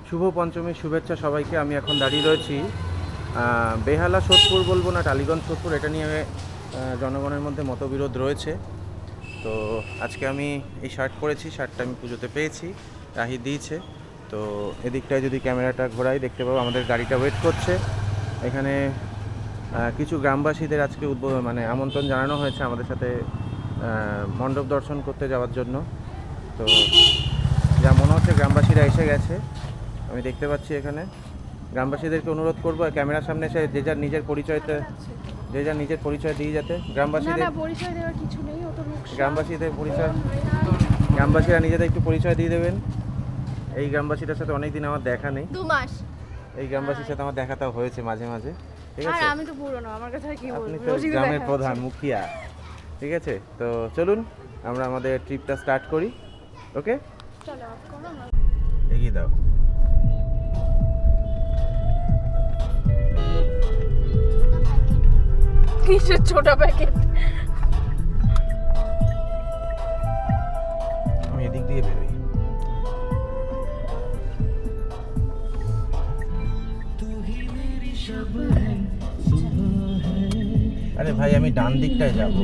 শুভ পঞ্চমীর শুভেচ্ছা সবাইকে। আমি এখন দাঁড়িয়ে রয়েছি বেহালা সোদপুর বলবো না টালিগঞ্জ সোদপুর, এটা নিয়ে জনগণের মধ্যে মতবিরোধ রয়েছে। তো আজকে আমি এই শার্ট পরেছি, শার্টটা আমি পুজোতে পেয়েছি, রাহি দিয়েছে। তো এদিকটায় যদি ক্যামেরাটা ঘোরাই দেখতে পাবো আমাদের গাড়িটা ওয়েট করছে এখানে। কিছু গ্রামবাসীদের আজকে মানে আমন্ত্রণ জানানো হয়েছে আমাদের সাথে মণ্ডপ দর্শন করতে যাওয়ার জন্য। তো যা মনে হচ্ছে গ্রামবাসীরা এসে গেছে, আমি দেখতে পাচ্ছি এখানে। গ্রামবাসীদেরকে অনুরোধ করবো ক্যামেরার সামনে এসে যে যার নিজের পরিচয় দিয়ে যাতে গ্রামবাসীরা নিজেদের একটু পরিচয় দিয়ে দেবেন। এই গ্রামবাসীটার সাথে অনেকদিন আমার দেখা নেই, 2 মাস এই গ্রামবাসীর সাথে আমার দেখাটাও হয়েছে মাঝে মাঝে, ঠিক আছে? আর আমি তো পুরনো, আমার কথা কি বলবো, আপনি তো গ্রামের প্রধান মুখিয়া, ঠিক আছে? তো চলুন আমরা আমাদের ট্রিপটা স্টার্ট করি। ওকে, চলো এগিয়ে দাও। কিসের ছোট প্যাকেট? আমি এদিক দিয়ে বেরোই। আরে ভাই আমি ডান দিকটায় যাব।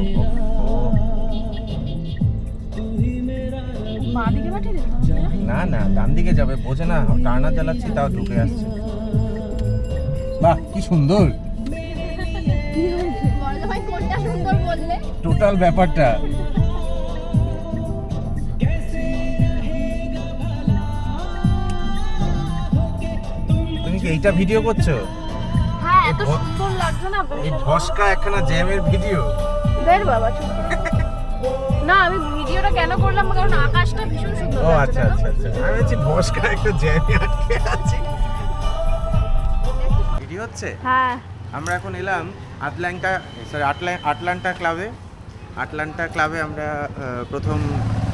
না না, ডান দিকে যাবে, বোঝে না? টার্নার চালাচ্ছি তাও ঢুকে আসছে। বাহ কি সুন্দর টোটাল ব্যাপারটা। তুমি কি এইটা ভিডিও করছো? হ্যাঁ, এত সুন্দর লাগছে না? এই ফসকা একখানা জ্যামের ভিডিও। বের বাবা চুপ। না, আমি ভিডিওটা কেন করলাম কারণ আকাশটা ভীষণ সুন্দর ও লাগছে। আচ্ছা আচ্ছা আচ্ছা, আমি বলছি ফসকা একটা জ্যামে আটকে আছি। ভিডিও হচ্ছে? হ্যাঁ, আমরা এখন এলাম আটলান্টা ক্লাবে আমরা প্রথম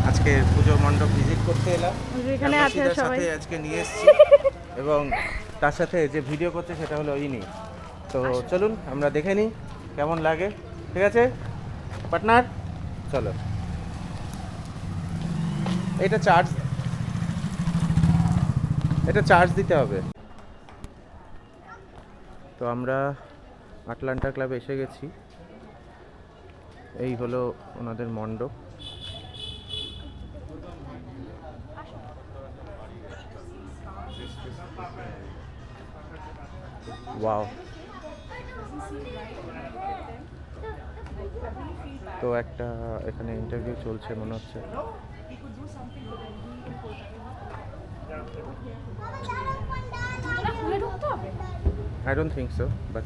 আজকে পুজো মণ্ডপ ভিজিট করতে এলাম। এখানে আছে সবাই। সাথে আজকে নিয়ে এসেছি এবং তার সাথে যে ভিডিও করছে সেটা হলো ইনি। তো চলুন আমরা দেখে নিই কেমন লাগে, ঠিক আছে পার্টনার? চলো। এটা চার্জ দিতে হবে। তো আমরা আটলান্টা ক্লাবে এসে গেছি। এই হলো ওনাদের মণ্ডপ। ওয়াও। তো একটা এখানে ইন্টারভিউ চলছে মনে হচ্ছে। I don't think so, but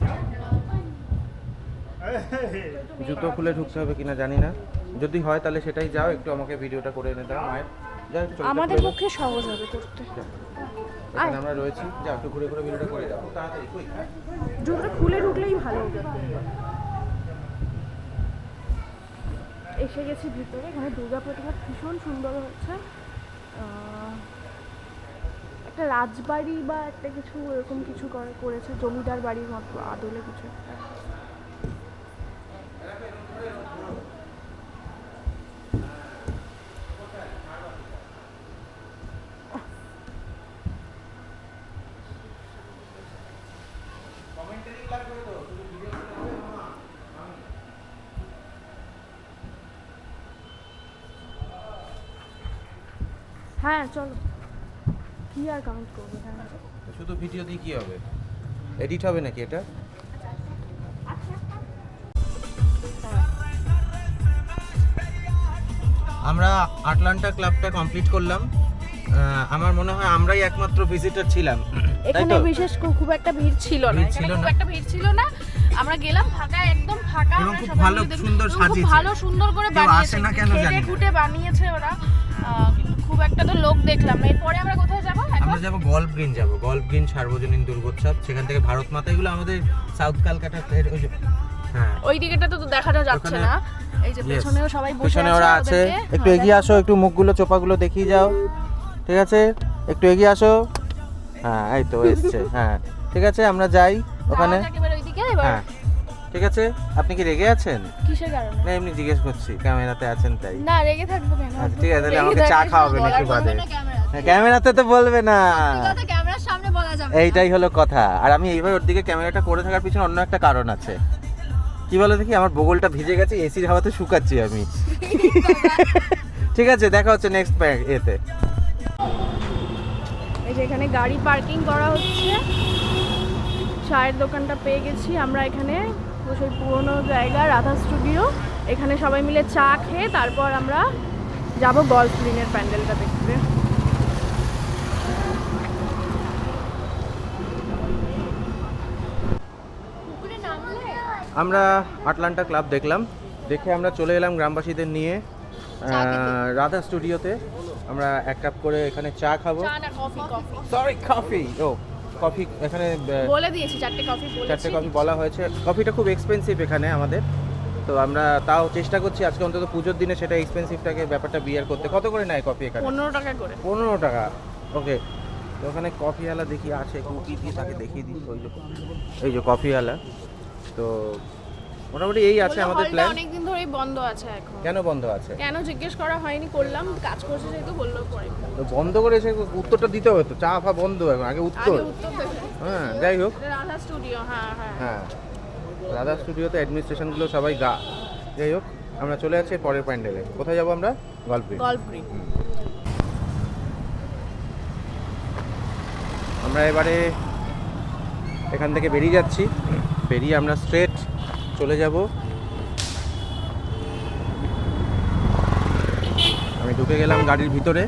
জুতো খুলে ঢুকতে হবে কিনা জানি না। যদি হয় তাহলে সেটাই যাও, একটু আমাকে ভিডিওটা করে এনে দাও মায়ের। আমাদের পক্ষে সহজ হবে করতে। এখানে আমরা রয়েছি, যাও একটু ঘুরে ঘুরে ভিডিওটা করে দাও তাড়াতাড়ি। কই জুতোটা খুলে ঢুকলেই ভালো হবে। এসে গেছি ভিতরে। এখানে দুর্গা প্রতিমা ভীষণ সুন্দর হচ্ছে। একটা রাজবাড়ি বা একটা কিছু এরকম কিছু করেছে, জমিদার বাড়ির মতো আদলে কিছু একটা। হ্যাঁ চলো, কি আর কমেন্ট করবো? হ্যাঁ শুধু ভিডিও দিয়ে কি হবে? এডিট হবে নাকি এটা? আমরা আটলান্টা ক্লাবটা কমপ্লিট করলাম। আমার মনে হয় আমরাই একমাত্র ভিজিটর ছিলাম। এখানে বিশেষ খুব একটা ভিড় ছিল না। আমরা গেলাম ফাঁকা, একদম ফাঁকা, এবং খুব ভালো সুন্দর সাজিয়েছে, ভালো সুন্দর করে বানিয়েছে, না কেন জানি ফুটে বানিয়েছে ওরা। কিন্তু খুব একটা তো লোক দেখলাম না। এরপরে আমরা কোথায় যাব? আমরা যাব গল্ফ গ্রিন সার্বজনীন দুর্গোৎসব। সেখান থেকে ভারত মাতা, এগুলো আমাদের সাউথ কলকাতার। হ্যাঁ, ওই দিকেটা তো দেখাটা যাচ্ছে না। এই যে পেছনেও সবাই বসে আছে, পেছনে ওরা আছে। একটু এগিয়ে আসো, একটু মুখগুলো চোপাগুলো দেখিয়ে যাও, ঠিক আছে? একটু এগিয়ে আসো। হ্যাঁ এই তো এসছে। হ্যাঁ ঠিক আছে, আমরা যাই ওখানে। হ্যাঁ ঠিক আছে। আপনি কি রেগে আছেন? কিসের কারণে? না এমনি জিজ্ঞেস করছি, ক্যামেরাতে আছেন তাই। না রেগে থাকবো কেন? আচ্ছা ঠিক আছে, তাহলে আমাকে চা খাওয়াবেন একটু বাদে। ক্যামেরাতে তো বলবে না। ক্যামেরার যাবে। এইটাই হলো কথা। আর আমি এইভাবে ওর দিকে ক্যামেরাটা করে থাকার পিছনে অন্য একটা কারণ আছে। কি বলো দেখি, আমার বগলটা ভিজে গেছে, এসির হাওয়াতে শুকাচ্ছি আমি। ঠিক আছে, দেখা হচ্ছে নেক্সট এতে। এই যে এখানে গাড়ি পার্কিং করা হচ্ছে, চায়ের দোকানটা পেয়ে গেছি আমরা এখানে, সেই পুরোনো জায়গা রাধা স্টুডিও। এখানে সবাই মিলে চা খেয়ে তারপর আমরা যাব গলফ গ্রিনের প্যান্ডেলটা দেখতে। পুকুরে নামলে আমরা আটলান্টা ক্লাব দেখলাম, দেখে আমরা চলে এলাম গ্রামবাসীদের নিয়ে রাধা স্টুডিওতে। আমরা এক কাপ করে এখানে চা খাবো। চা না কফি, কফি সরি, কফি। ও কফি এখানে বলে দিয়েছি, 4টে কফি বলেছি। 4টে কফি বলা হয়েছে। কফিটা খুব এক্সপেন্সিভ এখানে আমাদের, তো আমরা তাও চেষ্টা করছি আজকে অন্তত পুজোর দিনে সেটা এক্সপেন্সিভটাকে ব্যাপারটা বিয়ার করতে। কত করে নেয় কফি এখানে? 15 টাকা করে। 15 টাকা। ওকে, তো ওখানে কফিওয়ালা দেখি আছে, কী দিয়ে তাকে দেখিয়ে দিই। ওই যে কফিওয়ালা। তো মোটামুটি এই আছে আমাদের প্ল্যান। অনেকদিন ধরেই বন্ধ আছে এখন। কেন বন্ধ আছে? কেন জিজ্ঞেস করা হয়নি, করলাম কাজ করছে যেহেতু বললো পরে। তো বন্ধ করে এসে উত্তরটা দিতে হবে তো, চা ফা বন্ধ এখন, আগে উত্তর। আগে উত্তর দেবে। হ্যাঁ, যাই হোক। এটা রাধা স্টুডিও, হ্যাঁ হ্যাঁ। হ্যাঁ, রাধা স্টুডিওতে অ্যাডমিনিস্ট্রেশনগুলো সবাই গা। যাই হোক, আমরা চলে যাচ্ছি পরের প্যান্ডেলে। কোথায় যাবো আমরা? গল্প। Golf green. আমরা এবারে এখান থেকে বেরিয়ে যাচ্ছি, বেরিয়ে আমরা স্ট্রেট চলে যাব। আমি ঢুকে গেলাম গাড়ির ভিতরে।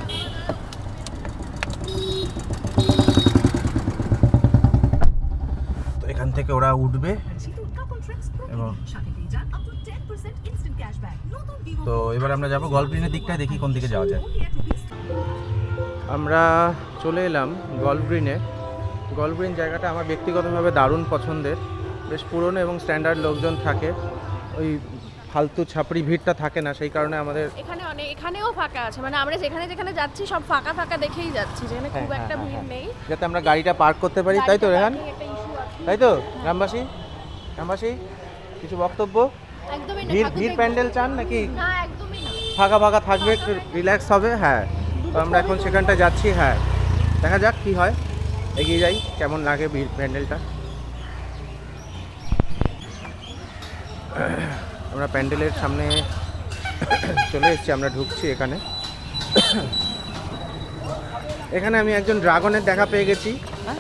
তো এখান থেকে ওরা উঠবে এবং তো এবার আমরা যাব গল্ফ গ্রিনের দিকটায়, দেখি কোন দিকে যাওয়া যায়। আমরা চলে এলাম গল্ফ গ্রিনে। গল্ফ গ্রিন জায়গাটা আমার ব্যক্তিগতভাবে দারুণ পছন্দের। বেশ পুরনো এবং স্ট্যান্ডার্ড লোকজন থাকে, ওই ফালতু ছাপড়ি ভিড়টা থাকে না, সেই কারণে আমাদের এখানেও ফাঁকা আছে, মানে আমরা যেখানে যেখানে যাচ্ছি সব ফাঁকা ফাঁকা দেখেই যাচ্ছি, যেখানে খুব একটা ভিড় নেই, যাতে আমরা গাড়িটা পার্ক করতে পারি। তাই তো রেহান? তাই তো গ্রামবাসী? গ্রামবাসী কিছু বক্তব্য? একদমই না, ভিড় ঠাকুর ভিড় দেখবো। প্যান্ডেল চান নাকি না, একদমই না। ফাঁকা ফাঁকা থাকবে, একটু রিল্যাক্স হবে? হ্যাঁ, তো আমরা এখন সেখানটা যাচ্ছি। হ্যাঁ, দেখা যাক কি হয়, এগিয়ে যাই, কেমন লাগে ভিড় প্যান্ডেলটা। আমরা প্যান্ডেলের সামনে চলে এসেছি, আমরা ঢুকছি এখানে। এখানে আমি একজন ড্রাগনের দেখা পেয়ে গেছি,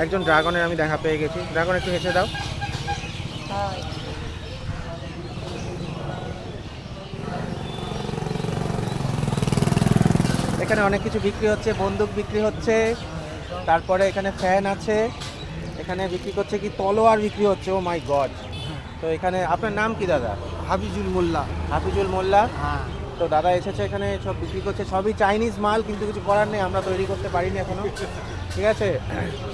একজন ড্রাগনের আমি দেখা পেয়ে গেছি। ড্রাগন একটু হেসে দাও। এখানে অনেক কিছু বিক্রি হচ্ছে, বন্দুক বিক্রি হচ্ছে, তারপরে এখানে ফ্যান আছে, এখানে বিক্রি করছে কি তলোয়ার বিক্রি হচ্ছে। ও মাই গড। তো এখানে আপনার নাম কি দাদা? হাফিজুল মোল্লা। হাফিজুল মোল্লা। হ্যাঁ, তো দাদা এসেছে এখানে, সব বিক্রি করছে, সবই চাইনিজ মাল, কিন্তু কিছু করার নেই, আমরা তৈরি করতে পারিনি এখনো। ঠিক আছে,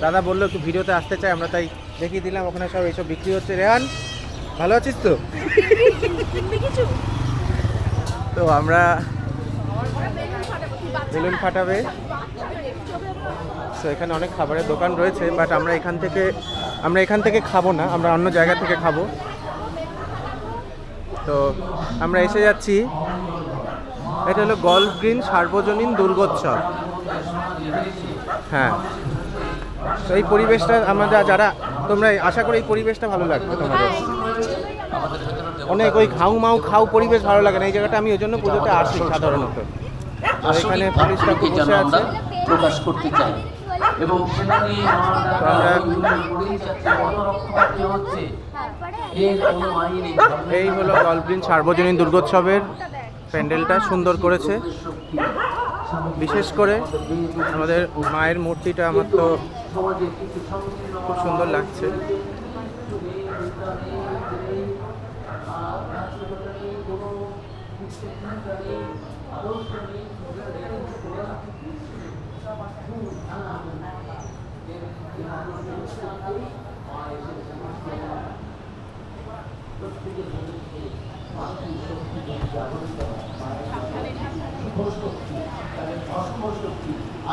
দাদা বললো একটু ভিডিওতে আসতে চাই, আমরা তাই দেখিয়ে দিলাম। ওখানে সব এইসব বিক্রি হচ্ছে। রেহান ভালো আছিস তো? কিনবি কিছু? তো আমরা বেলুন ফাটাবে। তো এখানে অনেক খাবারের দোকান রয়েছে, বাট আমরা এখান থেকে খাবো না, আমরা অন্য জায়গা থেকে খাবো। তো আমরা এসে যাচ্ছি, এটা হলো গল্ফ গ্রিন সার্বজনীন দুর্গোৎসব। হ্যাঁ, তো এই পরিবেশটা আমরা যারা, তোমরা আশা করি এই পরিবেশটা ভালো লাগবে তোমাদের। অনেক ওই খাউ মাউ খাও পরিবেশ ভালো লাগে না এই জায়গাটা, আমি ওই জন্য পুজোতে আসি সাধারণত। তো এখানে পুলিশটা খুব বসে আছে, প্রকাশ করতে চাই এবং সেটা নিয়ে এই হলো গল্ফ গ্রিন সার্বজনীন দুর্গোৎসবের প্যান্ডেলটা সুন্দর করেছে। বিশেষ করে আমাদের মায়ের মূর্তিটা আমার তো খুব সুন্দর লাগছে।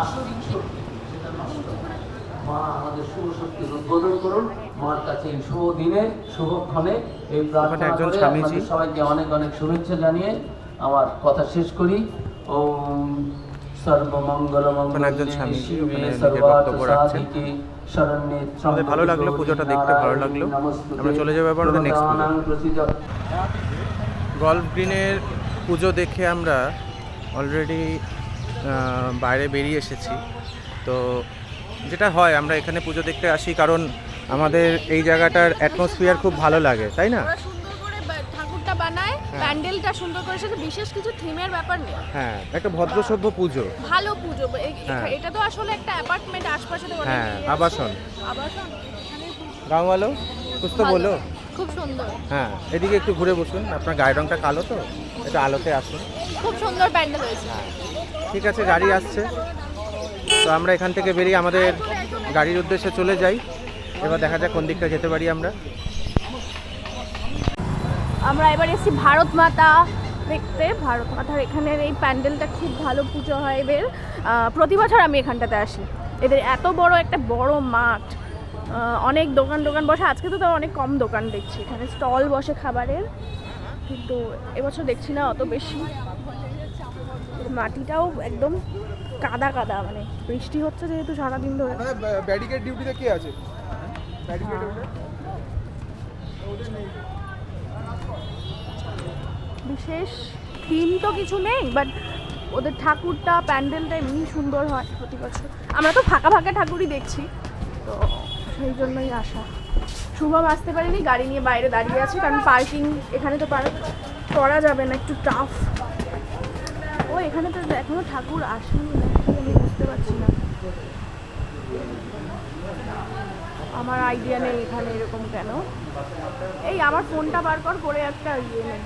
আসরিক শক্তি সেটা নষ্ট মা আমাদের শুভ শক্তি উদ্বোধন করুন মার কাছে এই শুভ দিনে শুভক্ষণে এই প্রার্থনা একজন করে স্বামীজি। আপনাদের সবাইকে অনেক অনেক শুভেচ্ছা জানিয়ে আমার কথা শেষ করি। ওম ওখানে একজন স্বামী ওখানে নিজের বক্তব্য রাখছেন। আমাদের ভালো লাগলো, পুজোটা দেখতে ভালো লাগলো। আমরা চলে যাবো এবার আমাদের নেক্সট পুজো। গল্ফ গ্রিনের পুজো দেখে আমরা অলরেডি বাইরে বেরিয়ে এসেছি। তো যেটা হয়, আমরা এখানে পুজো দেখতে আসি কারণ আমাদের এই জায়গাটার অ্যাটমসফিয়ার খুব ভালো লাগে, তাই না? ওরা সুন্দর করে ঠাকুরটা বানায়, প্যান্ডেলটা সুন্দর করে, সাথে বিশেষ কিছু থিমের ব্যাপার নেই। হ্যাঁ, একটা ভদ্রসভ্য পুজো, ভালো পুজো। হ্যাঁ। এটা তো আসলে একটা অ্যাপার্টমেন্ট, আশপাশে তো অনেক হ্যাঁ, ইয়ে আছে। আবাসন। আবাসন এখানে গাঁও ভালো, কুছ তো বলো। খুব সুন্দর, হ্যাঁ, এদিকে একটু ঘুরে বসুন, আপনার গায়ের রংটা কালো তো, একটু আলোতে আসুন। খুব সুন্দর প্যান্ডেল হয়েছে। ঠিক আছে, গাড়ি আসছে, তো আমরা এখান থেকে বেরিয়ে আমাদের গাড়ির উদ্দেশ্যে চলে যাই। এবার দেখা যাক কোন দিকটা যেতে পারি আমরা। আমরা এবার এসেছি ভারত মাতা দেখতে। ভারত মাতার এখানের এই প্যান্ডেলটা খুব ভালো পুজো হয় এদের। প্রতি বছর আমি এখানটাতে আসি। এদের এত বড় একটা বড় মাঠ, অনেক দোকান বসে। আজকে তো তাও অনেক কম দোকান দেখছি, এখানে স্টল বসে খাবারের, কিন্তু এবছর দেখছি না অত বেশি। মাটিটাও একদম কাদা কাদা, মানে বৃষ্টি হচ্ছে যেহেতু সারাদিন ধরে। ব্যারিকেড ডিউটিতে কে আছে? ব্যারিকেড বিশেষ থিম তো কিছু নেই, বাট ওদের ঠাকুরটা, প্যান্ডেলটা এমনি সুন্দর হয় প্রতি বছর। আমরা তো ফাঁকা ফাঁকা ঠাকুরই দেখছি, তো সেই জন্যই আসা। শুভম আসতে পারেনি, গাড়ি নিয়ে বাইরে দাঁড়িয়ে আছে, কারণ পার্কিং এখানে তো করা যাবে না, একটু টাফ। ও এখানে তো এখনো ঠাকুর আসেনি নাকি আমি বুঝতে পারছি না, আমার আইডিয়া নেই এখানে এরকম কেন। এই আমার ফোনটা বার করে একটা ইয়ে নেই,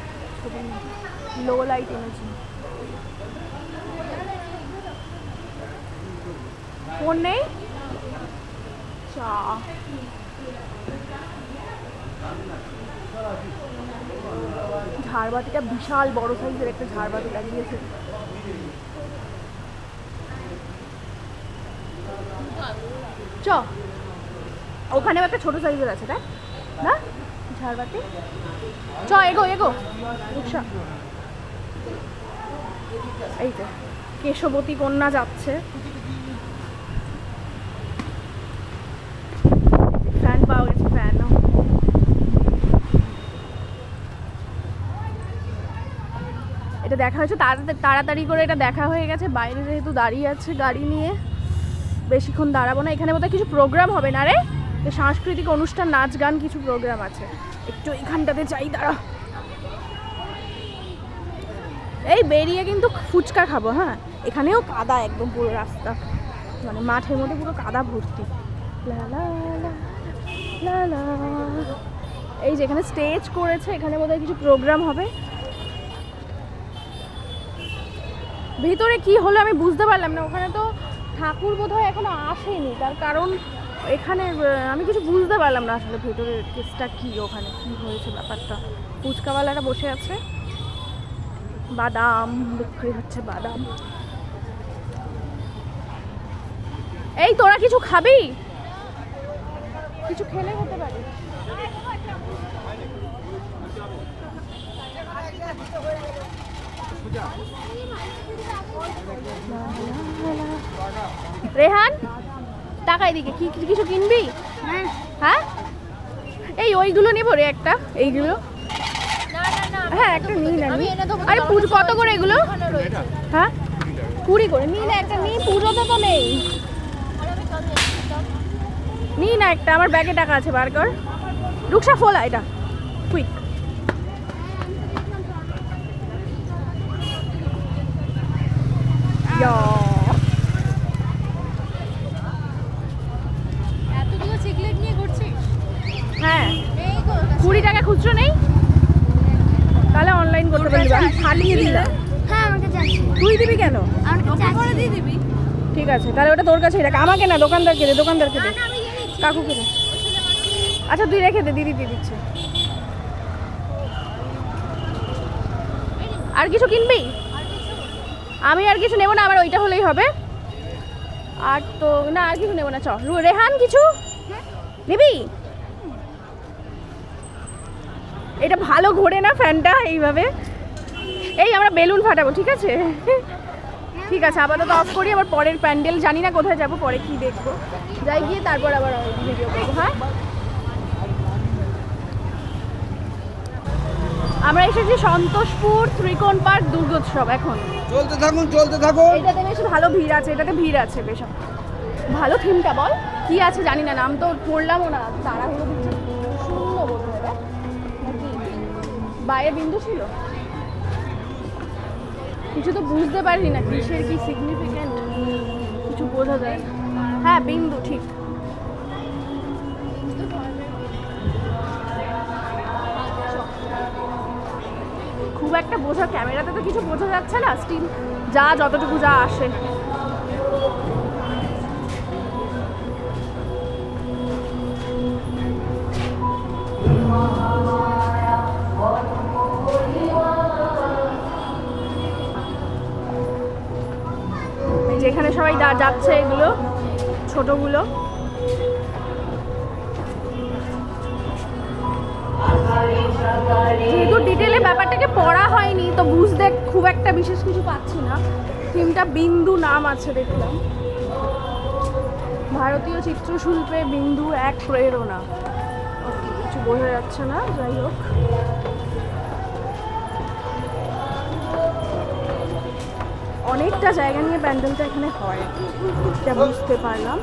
লো লাইট এনেছি। ফোন নেই, চা। ঝাড়বাতিটা বিশাল বড় সাইজের একটা ঝাড়বাতি লাগিয়েছে। চ, ওখানেও একটা ছোট সাইজের আছে, তাই না ঝাড়বাতি? চ, এগো রিক্সা। এই তো কেশবতী কন্যা যাচ্ছে। ফ্যান পাওয়া গেছে, ফ্যান। এটা দেখা হয়েছে তাড়াতাড়ি করে, এটা দেখা হয়ে গেছে। বাইরে যেহেতু দাঁড়িয়ে আছে গাড়ি নিয়ে, বেশিক্ষণ দাঁড়াবো না। এখানে বোধহয় কিছু প্রোগ্রাম হবে না রে, সাংস্কৃতিক অনুষ্ঠান, নাচ গান কিছু প্রোগ্রাম আছে। একটু এখানটাতে যাই, দাঁড়া। এই বেরিয়ে কিন্তু ফুচকা খাবো। হ্যাঁ, এখানেও কাদা একদম পুরো রাস্তা, মানে মাঠের মধ্যে পুরো কাদা ভর্তি। লা লা লা লা লা। এই যে এখানে স্টেজ করেছে, এখানে বোধহয় কিছু প্রোগ্রাম হবে। ভিতরে কি হলো আমি বুঝতে পারলাম না। ওখানে তো ঠাকুর বোধহয় এখনো আসেনি, তার কারণ এখানে আমি কিছু বুঝতে পারলাম না আসলে ভেতরের কেসটা কি, ওখানে কি হয়েছে ব্যাপারটা। ফুচকাওয়ালারা বসে আছে, বাদাম বিক্রি হচ্ছে, বাদাম। এই তোরা কিছু খাবি? কিছু খেলে হতে পারে। রেহান, টাকা এদিকে। কি কিছু কিনবি? হ্যাঁ, এই ওইগুলো নেবো রে, একটা এইগুলো। হ্যাঁ, একটা নিই না। আরে পুজো কত করে এগুলো? হ্যাঁ, 20 করে নিই না, একটা নিই। পুজোতে তো নেই, নিই না একটা। আমার ব্যাগে টাকা আছে, বার কর। রুকসা ফোলা এটা, কুইক। এতগুলো চিকলেট নিয়ে ঘুরছিস? হ্যাঁ, এই গো, 20 টাকা খুচরো নেই, তাহলে অনলাইন করতে পারবি। আমি ছাড়িয়ে দিলাম। হ্যাঁ আমার কাছে আছে। তুই দিবি কেন? আমার কাছে আছে। দিয়ে দিবি? ঠিক আছে, তাহলে ওটা তোর কাছেই রাখ। আমাকে না, দোকানদারকে দে, দোকানদারকে দে, না আমি দিয়ে দিচ্ছি। কাকুকে দে। আচ্ছা তুই রেখে দে, দিদি দিয়ে দিচ্ছে। আর কিছু কিনবি? আমি আর কিছু নেবো না, আমার ওইটা হলেই হবে। আর তো না, আর কিছু নেবো না। চ রেহান, কিছু নিবি? এটা ভালো ঘোরে না ফ্যানটা এইভাবে। এই আমরা বেলুন ফাটাবো, ঠিক আছে? ঠিক আছে, আপাতত অফ করি, আবার পরের প্যান্ডেল জানি না কোথায় যাব, পরে কি দেখবো, যাই গিয়ে তারপর আবার ভিডিও করবো। হ্যাঁ, আমরা এসেছি সন্তোষপুর ত্রিকোণ পার্ক দুর্গোৎসব। এখন চলতে থাকুন চলতে থাকুন। এটাতে বেশ ভালো ভিড় আছে, এটাতে ভিড় আছে বেশ ভালো। থিমটা বল কি আছে জানি না, নাম তো পড়লামও না, তাড়াহুড়ো দিচ্ছে। শূন্য বোধ হয় নাকি বাইরে বিন্দু ছিল, কিছু তো বুঝতে পারি না কিসের কি সিগনিফিক্যান্ট, কিছু বোঝা যায় না। হ্যাঁ বিন্দু ঠিক। খুব একটা বোঝা, ক্যামেরাতে তো কিছু বোঝা যাচ্ছে না, স্টিল যা যতটুকু যা আসে। যেখানে সবাই যাচ্ছে, এগুলো ছোটগুলো। যেহেতু ডিটেলে ব্যাপারটাকে পড়া হয়নি তো বুঝতে খুব একটা বিশেষ কিছু পাচ্ছি না। থিমটা বিন্দু নাম আছে দেখলাম, ভারতীয় চিত্রশিল্পে বিন্দু এক প্রেরণা। কিছু বোঝা যাচ্ছে না, যাই হোক। অনেকটা জায়গা নিয়ে প্যান্ডেলটা এখানে হয়, এটা বুঝতে পারলাম।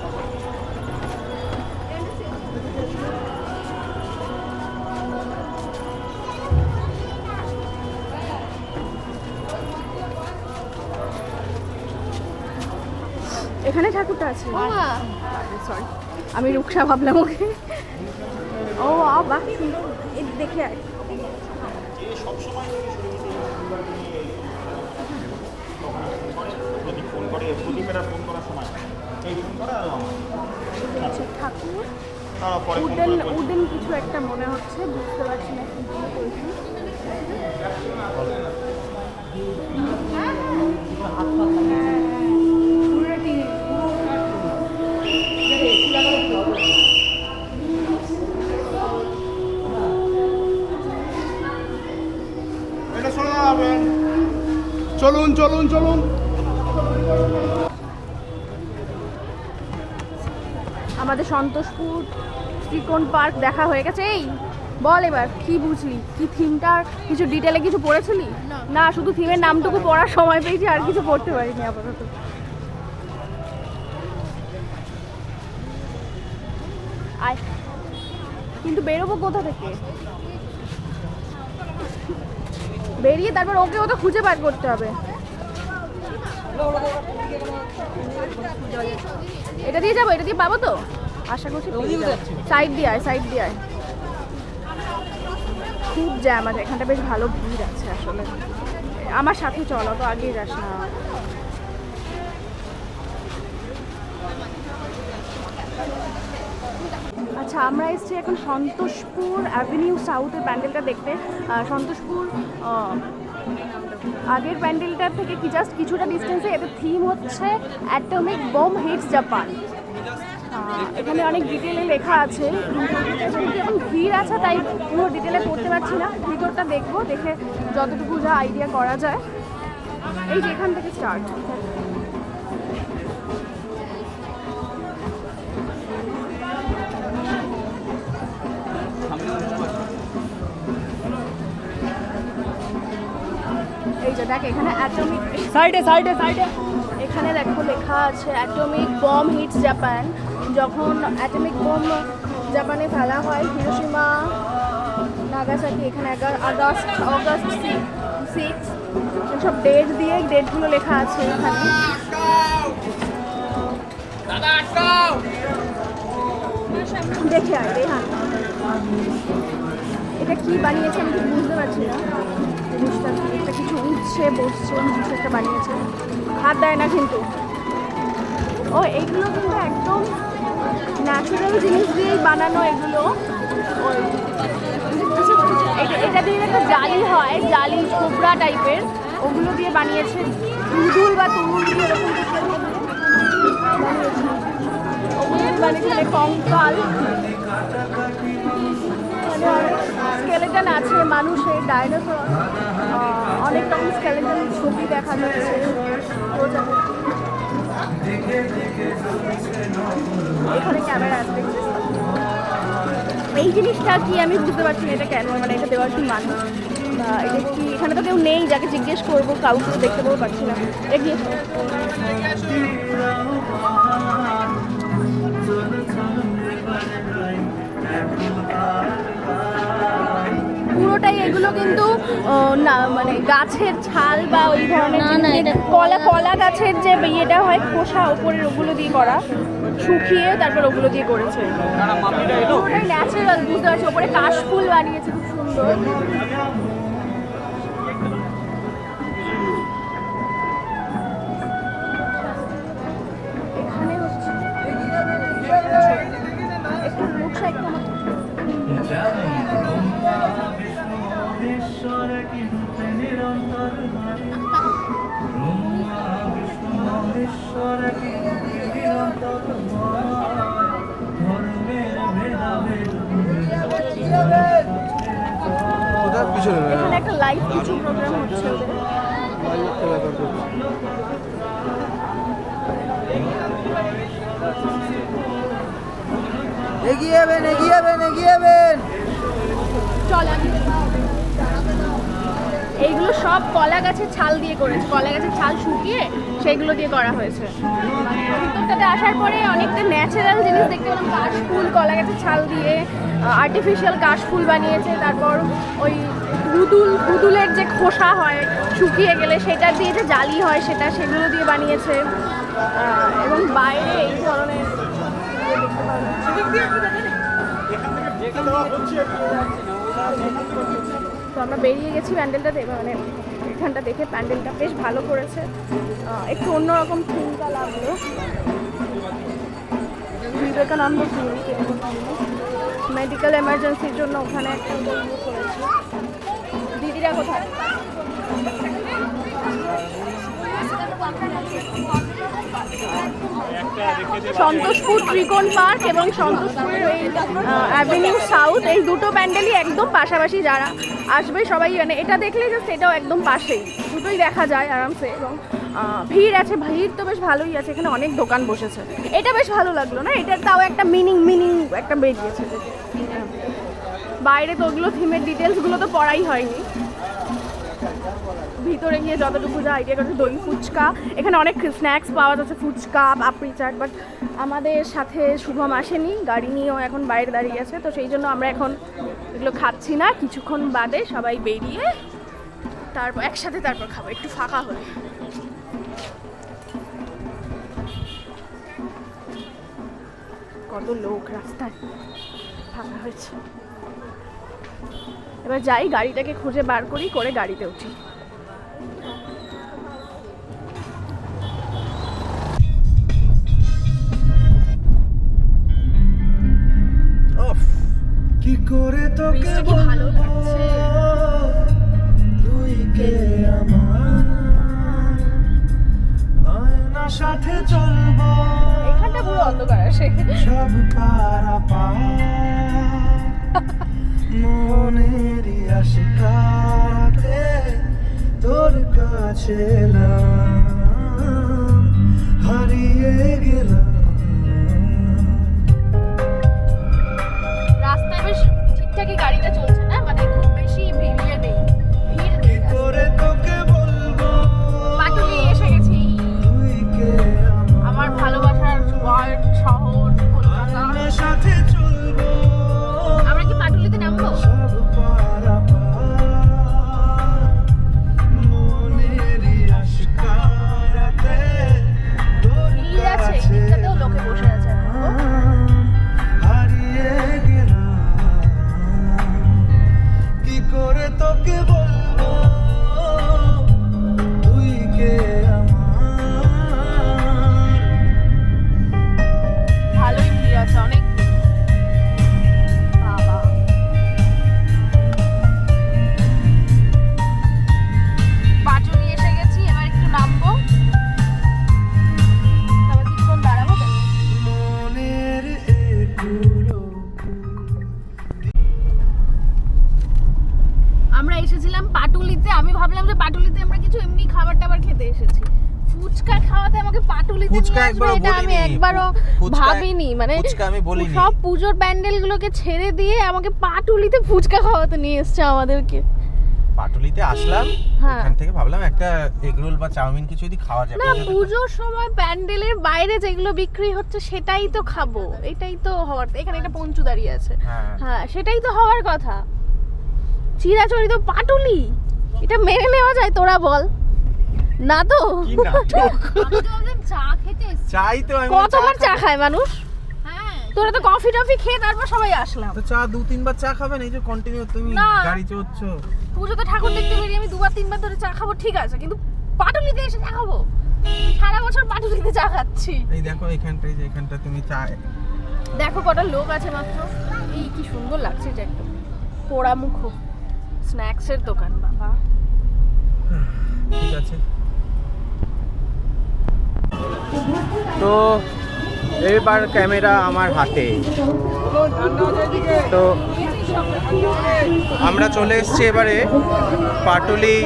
এখানে ঠাকুরটা আছে, সরি আমি রুকসা ভাবলাম ওকে। ও বাহ সুন্দর, এই দেখে আয়। ঠাকুর উডেন কিছু একটা মনে হচ্ছে, বুঝতে পারছি না কি বলছি। চলুন চলুন চলুন। আমাদের সন্তোষপুর ত্রিকোণ পার্ক দেখা হয়ে গেছে। এই বল এবার কি বুঝলি, কি থিমটার কিছু ডিটেলে কিছু পড়েছিলি? না, শুধু থিমের নামটুকু পড়ার সময় পেয়েছি, আর কিছু পড়তে পারিনি আপাতত। আয়, কিন্তু বেরোবো কোথা থেকে? বেরিয়ে তারপর ওকে তো খুঁজে বার করতে হবে। এটা দিয়ে যাবো, এটা দিয়ে পাবো তো আশা করছি। সাইড দিয়ে আয়, সাইড দিয়ে আয়। খুব জ্যাম আছে এখানটা, বেশ ভালো ভিড় আছে আসলে। আমার সাথে চলো তো, আগেই যাস না। আচ্ছা, আমরা এসেছি এখন সন্তোষপুর অ্যাভিনিউ সাউথের প্যান্ডেলটা দেখতে। সন্তোষপুর আগের প্যান্ডেলটার থেকে কি জাস্ট কিছুটা ডিস্টেন্সে। এদের থিম হচ্ছে অ্যাটমিক বম হিটস জাপান। এখানে অনেক ডিটেলে লেখা আছে, এখন ভিড় আছে তাই পুরো ডিটেলে পড়তে পারছি না। ভিতরটা দেখবো, দেখে যতটুকু যা আইডিয়া করা যায়। এই যে এখান থেকে স্টার্ট। এই যে দেখ এখানে অ্যাটমিক, সাইডে সাইডে সাইডে এখানে দেখো লেখা আছে অ্যাটমিক বম হিটস জাপান। যখন অ্যাটমিক বোম জাপানে ফেলা হয়, হিরোশিমা নাগাসাকি, এখানে আগস্ট 6 সব ডেট দিয়ে, ডেটগুলো লেখা আছে এখানে। দেখে আয় রেহান, এটা কি বানিয়েছে আমি ঠিক বুঝতে পারছি না জিনিসটা। একটা কিছু উঠছে বসছে, কিছু একটা বানিয়েছে, হাত দেয় না কিন্তু। ও এইগুলো কিন্তু একদম ন্যাচারাল জিনিস দিয়েই বানানো এগুলো। ওই এটা দিয়ে একটা জালি হয়, জালি ছোবড়া টাইপের, ওগুলো দিয়ে বানিয়েছে। দুদুল বা তুমুল দিয়ে এরকম বানিয়েছে। ওগুলো বানিয়েছে কঙ্কাল, স্কেলেটন স্কেলেটন আছে মানুষের, ডাইনোসর, অনেক রকম স্কেলেটন ছবি দেখা যাচ্ছে প্রজাপতি। এখানে ক্যামেরা আছে দেখছিস তো? এই জিনিসটা কি আমি বুঝতে পারছি না, এটা কেন, মানে এটা দেওয়ার কি মানে, এটা কি এখানে তো কেউ নেই যাকে জিজ্ঞেস করবো, কাউকে দেখতে পাবো পারছি না। এগিয়ে পুরোটাই এগুলো কিন্তু না মানে গাছের ছাল বা ওই ধরনের না, এটা কলা গাছের যে ইয়েটা হয় খোসা ওপরের, ওগুলো দিয়ে করা, শুকিয়ে তারপর ওগুলো দিয়ে করেছে। পুরোটাই ন্যাচারাল, বুঝতে পারছি। ওপরে কাশফুল বানিয়েছে খুব সুন্দর। এখানে হচ্ছে একটু মুখটা একটু আমার কোথায় পিছনে এখানে একটা লাইভ কিছু প্রোগ্রাম হচ্ছে ওদের। এগিয়ে যাবেন এগিয়ে যাবেন এগিয়ে যাবেন। চল আমি এইগুলো সব কলা গাছের ছাল দিয়ে করেছে, কলা গাছের ছাল শুকিয়ে সেইগুলো দিয়ে করা হয়েছে। মানে ভিতরটাতে আসার পরে অনেকটা ন্যাচারাল জিনিস দেখতে পেলাম, কাশফুল কলা গাছের ছাল দিয়ে আর্টিফিশিয়াল কাশফুল বানিয়েছে। তারপর ওই গুদুলের যে খোসা হয় শুকিয়ে গেলে সেটা দিয়ে যে জালি হয় সেগুলো দিয়ে বানিয়েছে। এবং বাইরে এই ধরনের তো আমরা বেরিয়ে গেছি প্যান্ডেলটা দেখে, মানে এখানটা দেখে প্যান্ডেলটা বেশ ভালো করেছে, একটু অন্যরকম থিমটা লাগলো। বিবেকানন্দ মেডিকেল এমার্জেন্সির জন্য ওখানে একটা করেছে। দিদিরা কোথায়? সন্তোষপুর ত্রিকোণ পার্ক এবং সন্তোষপুরের এই অ্যাভিনিউ সাউথ, এই দুটো প্যান্ডেলই একদম পাশাপাশি। যারা আসবে সবাই মানে এটা দেখলে জাস্ট এটাও একদম পাশেই, দুটোই দেখা যায় আরামসে। এবং ভিড় আছে, ভিড় তো বেশ ভালোই আছে, এখানে অনেক দোকান বসেছে। এটা বেশ ভালো লাগলো না, এটার তাও একটা মিনিং একটা বেরিয়েছে। বাইরে তো ওগুলো থিমের ডিটেলসগুলো তো পড়াই হয়নি, ভিতরে গিয়ে যতটুকু যা আইডিয়া করছে। দই ফুচকা, এখানে অনেক স্ন্যাক্স পাওয়া যাচ্ছে, ফুচকা, পাপড়ি চাট। বাট আমাদের সাথে শুভম আসেনি, গাড়ি নিয়েও এখন বাইরে দাঁড়িয়ে আছে, তো সেই জন্য আমরা এখন এগুলো খাচ্ছি না। কিছুক্ষণ বাদে সবাই বেরিয়ে তারপর একসাথে তারপর খাবো, একটু ফাঁকা হলে। কত লোক রাস্তায়, ফাঁকা হয়েছে। এবার যাই, গাড়িটাকে খুঁজে বার করি, করে গাড়িতে উঠি। কি করে তোকে বৃষ্টি কি ভালো লাগছে। তুই কে আমার আয়না সাথে চলবো, এখানটা পুরো অন্ধকার আসে। সব পারা মনেরই আশিকাতে তোর কাছে হারিয়ে গেলাম। রাস্তায় বেশ ঠিকঠাকই গাড়িটা চলছে না, মানে খুব বেশি ভিড় নেই। কি করে তোকে বলবো পাটুলি এসে গেছি, তুই কে আমার ভালোবাসার শহর কলকাতা। আমার সাথে চলবো, আমরা কি পাটুলিতে নামবো? সব পারা মনেরই আশিকাতে তোর ভিড় আছে, কাছে এদিকটাতেও ফুচকা আসবে একবারও এটা আমি বলিনি। একবারও ফুচকা- ভাবিনি, মানে ফুচকা আমি বলিনি। সব পুজোর প্যান্ডেলগুলোকে ছেড়ে দিয়ে আমাকে পাটুলিতে ফুচকা খাওয়াতে নিয়ে এসছে আমাদেরকে। পাটুলিতে আসলাম, হ্যাঁ। এখান থেকে ভাবলাম একটা এগ রোল বা চাউমিন কিছু যদি খাওয়া যায়। না, পুজোতে তো- পুজোর সময় প্যান্ডেলের বাইরে যেগুলো বিক্রি হচ্ছে সেটাই তো খাবো, এটাই তো হওয়ার। এখানে একটা পঞ্চু দাঁড়িয়ে আছে, হ্যাঁ। হ্যাঁ সেটাই তো হওয়ার কথা। চিরাচরিত পাটুলি, এটা মেনে নেওয়া যায়? তোরা বল না তো। কি নাটক! আমি তো ভাবলাম চা খেতে এসেছি। চাই তো আমি কতবার চা খায় মানুষ? হ্যাঁ তোরা তো কফি টফি খেয়ে তারপর সবাই আসলাম। তো চা 2-3 বার চা খাবেন, এই যে কন্টিনিউ তুমি না। গাড়ি চড়ছো। পুজোতে ঠাকুর দেখতে বেরিয়ে আমি 2-3 বার ধরে চা খাবো, ঠিক আছে, কিন্তু পাটুলিতে এসে চা খাবো? সারা বছর পাটুলিতে চা খাচ্ছি। এই দেখো এখানটায়, যে এখানটা তুমি চা। দেখো কটা লোক আছে মাত্র। এই কি সুন্দর লাগছে, এটা একদম পোড়া মুখো স্ন্যাক্সের দোকান। বাবা ঠিক আছে, তো এবার ক্যামেরা আমার হাতে। তো আমরা চলে এসেছি এবারে পাটুলি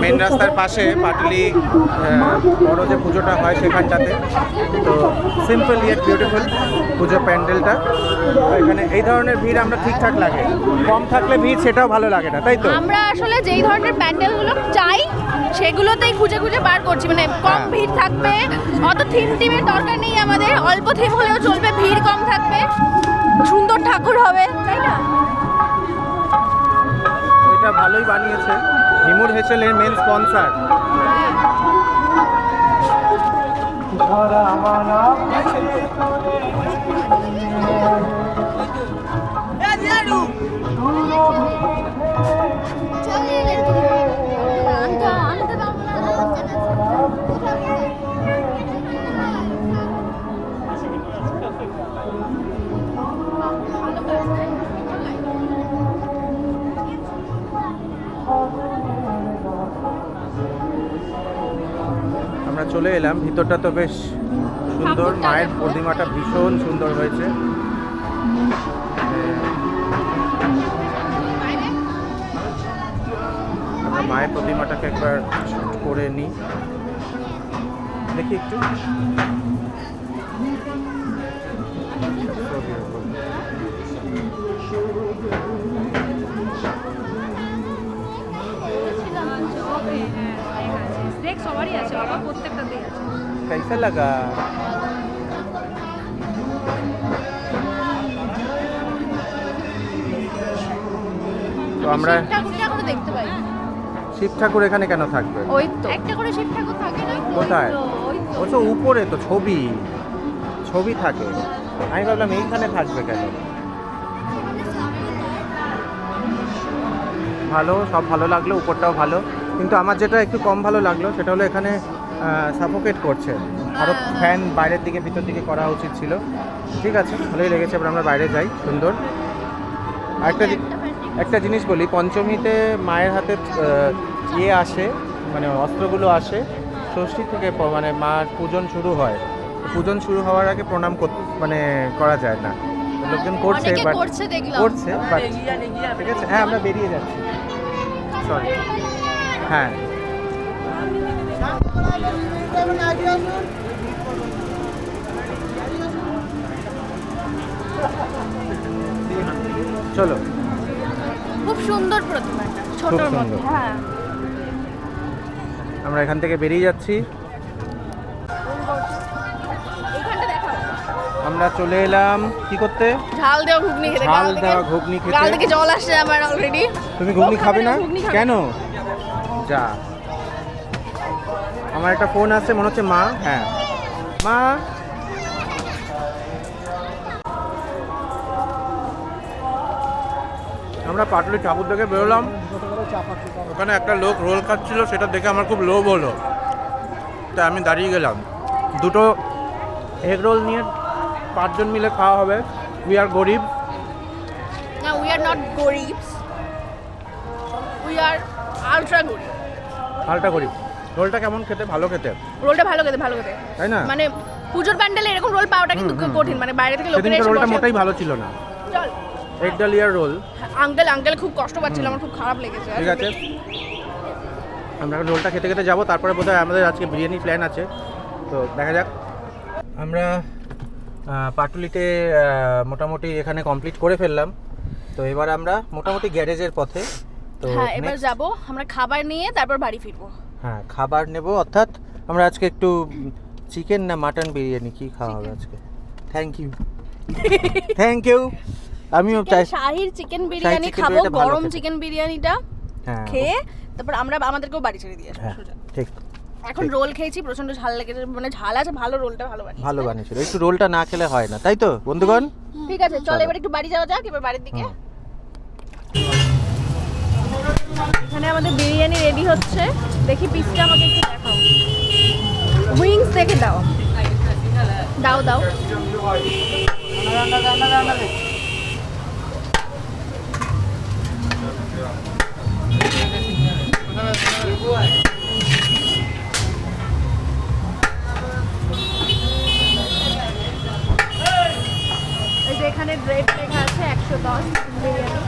মেন রাস্তার পাশে, পাটুলি বড় যে পুজোটা হয় সেখানটাতে। তো সিম্পল ইয়েট বিউটিফুল পুজো প্যান্ডেলটা। তো এখানে এই ধরনের ভিড় আমরা ঠিকঠাক লাগে, কম থাকলে ভিড় সেটাও ভালো লাগে না, তাই তো? আমরা আসলে যেই ধরনের প্যান্ডেলগুলো চাই সেগুলোতেই খুঁজে খুঁজে বার করছি, মানে কম হ্যাঁ। ভিড় থাকবে, অত থিমের দরকার নেই আমাদের, অল্প থিম হলেও চলবে, ভিড় কম থাকবে, সুন্দর ঠাকুর হবে, তাই না? এটা ভালোই বানিয়েছে, হিমুর হেসেলের মেন স্পন্সর। ধরা মানা চলে এলে তুমি। আনতে পারবো না। আমরা চলে এলাম, ভিতরটা তো বেশ সুন্দর, মায়ের প্রতিমাটা ভীষণ সুন্দর হয়েছে। আমরা মায়ের প্রতিমাটাকে একবার শুট করে নিই, দেখি একটু। So beautiful. দেখ সবারই আছে বাবা, প্রত্যেকটাতেই আছে। कैसा लगा? তো আমরা ঠাকুরটা এখনো দেখতে পাই। শিব ঠাকুর এখানে কেন থাকবে? ওই তো একটা করে শিব ঠাকুর থাকে না? কোথায়? ওই তো। ও তো উপরে তো ছবি ছবি থাকে, আমি ভাবলাম এইখানে থাকবে কেন। ভালো, সব ভালো লাগলো, উপরটাও ভালো, কিন্তু আমার যেটা একটু কম ভালো লাগলো সেটা হলো এখানে সাফোকেট করছে, আরও ফ্যান বাইরের দিকে ভিতর দিকে করা উচিত ছিল। ঠিক আছে, ভালোই লেগেছে। এবার আমরা বাইরে যাই, সুন্দর। একটা জিনিস বলি, পঞ্চমীতে মায়ের হাতে ইয়ে আসে, মানে অস্ত্রগুলো আসে, ষষ্ঠী থেকে মানে মার পূজন শুরু হয়। পূজন শুরু হওয়ার আগে প্রণাম মানে করা যায় না, লোকজন করছে, অনেকে বাট করছে দেখলাম। করছে, বাট ঠিক আছে। হ্যাঁ, আমরা বেরিয়ে যাচ্ছি, সরি। হ্যাঁ, চলো। খুব সুন্দর প্রতিমাটা, খুব ছোটর সুন্দর। মধ্যে। হ্যাঁ, আমরা এখান থেকে বেরিয়ে যাচ্ছি, এইখানটা দেখাও। আমরা চলে এলাম কি করতে? ঝাল দেওয়া ঘুগনি খেতে। ঝাল গাল থেকে- দেওয়া ঘুগনি খেতে। গাল থেকে জল আসছে আমার অলরেডি। তুমি ঘুগনি ও খাবে না? ঘুগনি খাবে কেন? যা, আমার একটা ফোন আসছে, মনে হচ্ছে মা। হ্যাঁ, মা। আমরা পাটুলি ঠাকুর থেকে বেরোলাম, ওখানে একটা লোক রোল খাচ্ছিল, সেটা দেখে আমার খুব লোভ হলো, তাই আমি দাঁড়িয়ে গেলাম। দুটো এগ রোল নিয়ে 5 জন মিলে খাওয়া হবে। উই আর গরিব। না, উই আর নট গরিবস, উই আর আলট্রা গরিব। হালটা গরিব। রোলটা কেমন খেতে? ভালো খেতে, রোলটা ভালো খেতে, ভালো খেতে। তাই না? মানে পুজোর প্যান্ডেলে এরকম রোল পাওয়াটা কিন্তু কঠিন, মানে বাইরে থেকে লোকেরা সেদিনকার এসে রোলটা বসে। মোটাই ভালো ছিল না, চল। এগ ডালিয়ার রোল। আঙ্কেল খুব কষ্ট পাচ্ছিল, আমার খুব খারাপ লেগেছে। ঠিক আছে, আমরা এখন রোলটা খেতে খেতে যাবো, তারপরে বোধহয় আমাদের আজকে বিরিয়ানি প্ল্যান আছে, তো দেখা যাক। আমরা পাটুলিতে মোটামুটি এখানে কমপ্লিট করে ফেললাম, তো এবার আমরা মোটামুটি গ্যারেজের পথে। তো হ্যাঁ, এবার next- যাব আমরা খাবার নিয়ে, তারপর বাড়ি ফিরবো। হ্যাঁ, খাবার নেব, অর্থাৎ আমরা আজকে একটু চিকেন না মাটন বিরিয়ানি কি খাওয়া হবে আজকে। Thank you thank you. আমিও চাই শাহির চিকেন বিরিয়ানি chicken খাবো, বিরিয়ানিটা ভালো গরম খেতে। চিকেন বিরিয়ানিটা হ্যাঁ খেয়ে তারপর আমরা আমাদেরকেও বাড়ি ছেড়ে দিয়ে আসবো হ্যাঁ সোজা। ঠিক, এখন রোল খেয়েছি, প্রচন্ড ঝাল লেগেছে, মানে ঝাল আছে, ভালো রোলটা ভালো বানিয়েছে। ভালো বানিয়েছিল, একটু রোলটা না খেলে হয় না, তাই তো বন্ধুগণ? ঠিক আছে, চল চলো। এবার একটু বাড়ি যাওয়া যাক, এবার বাড়ির দিকে। হুম। এখানে আমাদের বিরিয়ানি রেডি হচ্ছে, দেখি পিসটা আমাকে একটু দেখাও। উইংস দেখে দাও, দাও দাও। এই যে এখানে রেট লেখা আছে 110 বিরিয়ানি।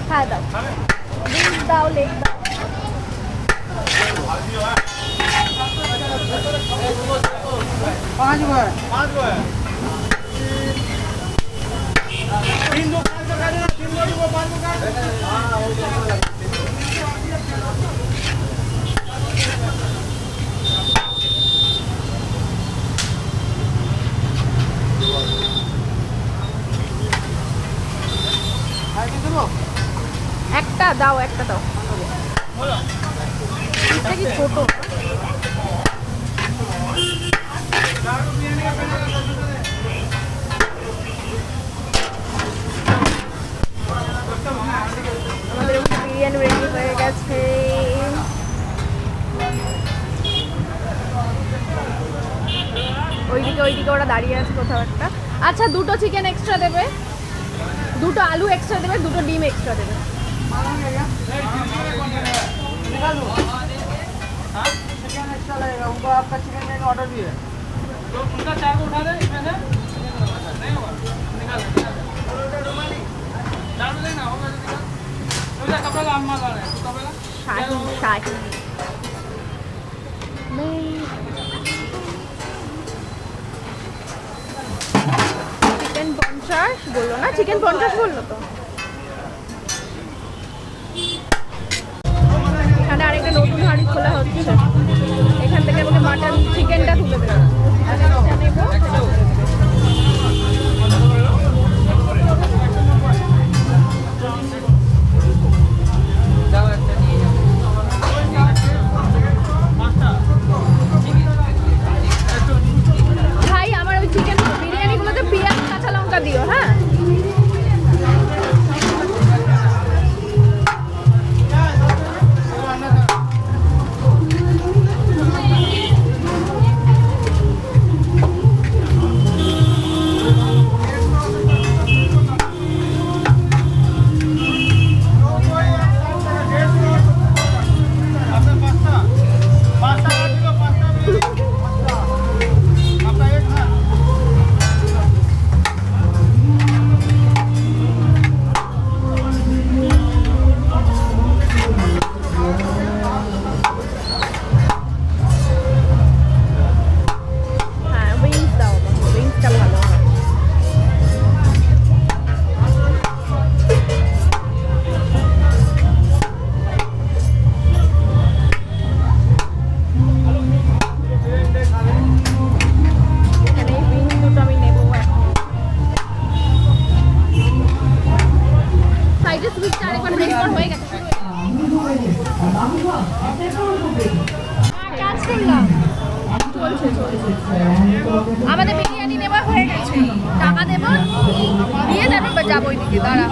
হ্যাঁ দাও, উইংস দাও, লেগ দাও। একটা দাও, একটা দাও। এটা কি ছোট? আমাদের বিরিয়ানি রেডি হয়ে গেছে। ওইদিকে ওরা দাঁড়িয়ে আছে কোথাও একটা। আচ্ছা, দুটো চিকেন এক্সট্রা দেবে, দুটো আলু এক্সট্রা দেবে, দুটো ডিম এক্সট্রা দেবে। শাহি শাহি চিকেন 50 বললো না, চিকেন 50 বললো তো। এখানে আরেকটা নতুন হাঁড়ি খোলা হচ্ছে, এখান থেকে আমাকে মাটন চিকেনটা তুলে দেবে। ভাই, আমার ওই চিকেন বিরিয়ানিগুলোতে পেঁয়াজ কাঁচা লঙ্কা দিও, হ্যাঁ। হ্যাঁ, উইংস দাও, উইংসটা ভালো হয়। এখানে এই উইংস দুটো আমি নেবো এখন। সাইডে সুইচটা আরেকবার রেস্টোর হয়ে গেছে, শুরু হয়ে গেছে। কাজ করলাম, চলছে চলছে। আমাদের বিরিয়ানি নেওয়া হয়ে গেছে, টাকা দেবো, দিয়ে তারপর যাবো ওইদিকে। দাঁড়া,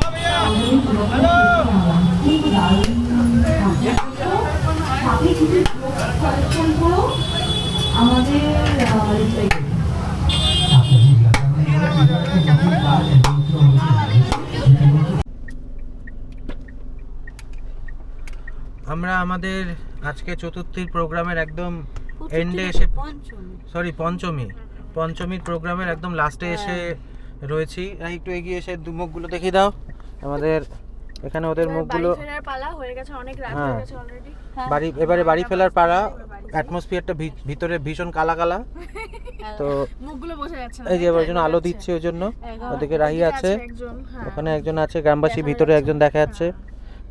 আমরা আমাদের আজকে চতুর্থীর প্রোগ্রামের একদম এন্ডে এসে, সরি পঞ্চমীর প্রোগ্রামের একদম লাস্টে এসে রয়েছি। একটু এগিয়ে এসে দুমুখগুলো দেখিয়ে দাও, আমাদের এখানে ওদের মুখগুলো বাড়ি ফেরার পালা হয়ে গেছে, অনেক রাত হ্যাঁ। হয়ে গেছে অলরেডি। এবারে বাড়ি ফেলার পাড়া। অ্যাটমসফিয়ারটা ভিতরে ভীষণ কালা কালা, তো মুখগুলো বোঝা যাচ্ছে না। এই যে এবার জন্য আলো দিচ্ছে ওই জন্য। ওদিকে রাহি আছে, একজন, হ্যাঁ। ওখানে একজন আছে, গ্রামবাসী ভিতরে একজন দেখা যাচ্ছে।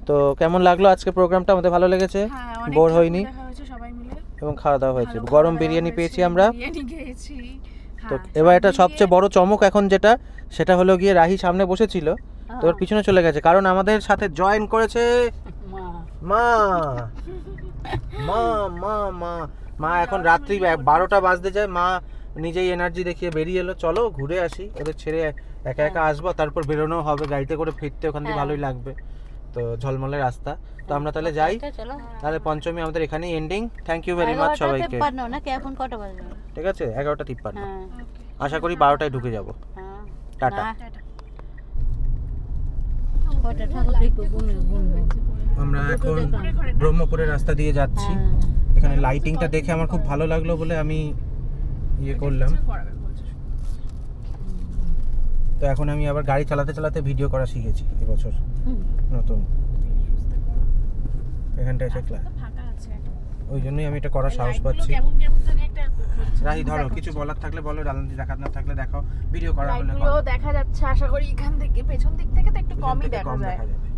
তো কেমন লাগলো আজকে প্রোগ্রামটা? আমাদের ভালো লেগেছে, হ্যাঁ, অনেক বোর ঠাকুর হয়নি দেখা হয়েছে সবাই মিলে। এবং খাওয়া দাওয়া হয়েছে। ভালো গরম খাওয়া বিরিয়ানি দাওয়া পেয়েছি হয়েছে, আমরা। বিরিয়ানি খেয়েছি। তো হ্যাঁ, এবার এটা সব সবচেয়ে মিলিয়ে- বড় চমক এখন যেটা, সেটা হলো গিয়ে রাহি সামনে বসেছিল, তো ওর পিছনে চলে গেছে, কারণ আমাদের সাথে জয়েন করেছে মা মা মা মা মা। এখন রাত্রি 12টা বাজতে যায়, মা নিজেই এনার্জি দেখিয়ে বেরিয়ে এলো, চলো ঘুরে আসি, ওদের ছেড়ে একা একা আসবো, তারপর বেরোনো হবে, গাড়িতে করে ফিরতে ওখান থেকে ভালোই লাগবে। তো ঝলমলে রাস্তা, তো আমরা তাহলে যাই। তাহলে পঞ্চমী আমাদের এখানেই ending. Thank you very much সবাইকে। নাকি এখন কটা বাজে? ঠিক আছে, 11:53। হ্যাঁ আশা করি 12টায় ঢুকে যাব। হ্যাঁ টাটা। কটা ঠাকুর দেখবো গুনবে আমরা এখন ব্রহ্মপুরের রাস্তা দিয়ে যাচ্ছি। এখানে লাইটিংটা দেখে আমার খুব ভালো লাগলো বলে আমি ইয়ে করলাম। তো এখন আমি আবার গাড়ি চালাতে চালাতে ভিডিও করা শিখেছি এবছর নতুন। এখানটা এসে ফাঁকা আছে। ওই জন্যই আমি এটা করার সাহস পাচ্ছি। কেমন কেমন জানি একটা রাহি ধরো, কিছু বলার থাকলে বলো, রাজনীতি দেখার না থাকলে দেখাও, ভিডিও করা হলে লাইটগুলো দেখা যাচ্ছে, আশা করি এখান থেকে পেছন দিক থেকে তো একটু পিছন কমই থেকে দেখা কম যায়। দেখা যাবে।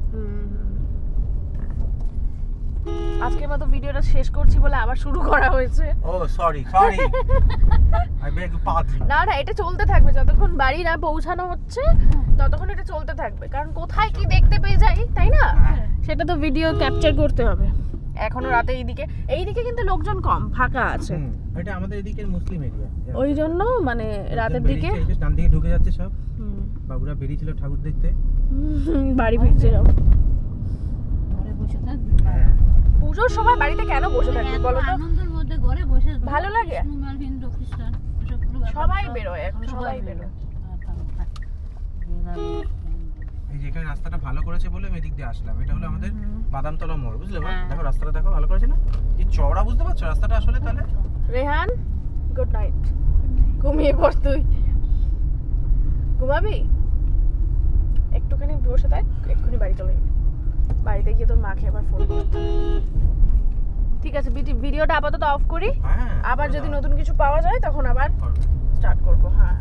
আজকের মতো ভিডিওটা শেষ করছি বলে আবার শুরু করা হয়েছে। ও সরি আই বেগ পার্ডন। না না, এটা চলতে থাকবে যতক্ষণ বাড়ি না পৌঁছানো হচ্ছে, ততক্ষণ এটা চলতে থাকবে, কারণ কোথায় কি দেখতে পেয়ে যাই, তাই না? সেটা তো ভিডিও ক্যাপচার করতে হবে। এখনো রাতে এইদিকে কিন্তু লোকজন কম, ফাঁকা আছে, এটা আমাদের এদিকের মুসলিম এরিয়া, ওই জন্য মানে রাতের দিকে ডান দিকে ঢুকে যাচ্ছে সব। হুম, বাবুরা বেরিয়েছিল ঠাকুর দেখতে। বাড়ি ফিরছে সব। ঘরে বসে থাকবি পুজোর সময় বাড়িতে কেন বসে থাকবে বলো তো? আনন্দের মধ্যে ঘরে বসে ভালো লাগে? মুসলমান হিন্দু খ্রিস্টান এসবগুলো ব্যাপার সবাই সব- বেরোয় এখন, সবাই বেরোয়। এই যে এখানে রাস্তাটা ভালো করেছে বলে আমি এদিক দিয়ে আসলাম। এটা হলো আমাদের বাদামতলা মোড়, বুঝলে? দেখো রাস্তাটা দেখো, ভালো করেছে না? কি চওড়া, বুঝতে পারছো রাস্তাটা আসলে? তাহলে রেহান, গুড নাইট। ঘুমিয়ে পড় তুই। ঘুমাবি? একটুখানি বসে থাক, এক্ষুনি বাড়ি চলে যাবি। বাড়িতে গিয়ে তোর মাকে আবার ফোন করতে হবে। ঠিক আছে, ভিডিওটা আপাতত অফ করি, হ্যাঁ, আবার যদি নতুন কিছু পাওয়া যায় তখন আবার করবে। স্টার্ট করবো। হ্যাঁ।